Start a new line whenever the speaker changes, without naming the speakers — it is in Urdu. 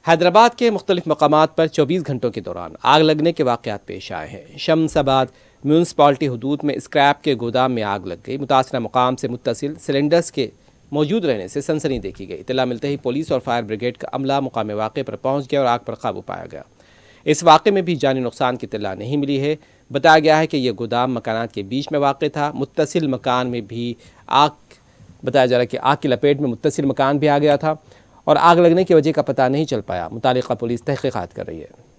حیدرآباد کے مختلف مقامات پر 24 گھنٹوں کے دوران آگ لگنے کے واقعات پیش آئے ہیں۔ شمس آباد میونسپلٹی حدود میں اسکریپ کے گودام میں آگ لگ گئی۔ متاثرہ مقام سے متصل سلنڈرز کے موجود رہنے سے سنسنی دیکھی گئی۔ اطلاع ملتے ہی پولیس اور فائر بریگیڈ کا عملہ مقام واقعے پر پہنچ گیا اور آگ پر قابو پایا گیا۔ اس واقعے میں بھی جانی نقصان کی اطلاع نہیں ملی ہے۔ بتایا گیا ہے کہ یہ گودام مکانات کے بیچ میں واقع تھا۔ متصل مکان میں بھی بتایا جا رہا ہے کہ آگ کی لپیٹ میں متصل مکان بھی آ گیا تھا اور آگ لگنے کی وجہ کا پتہ نہیں چل پایا۔ متعلقہ پولیس تحقیقات کر رہی ہے۔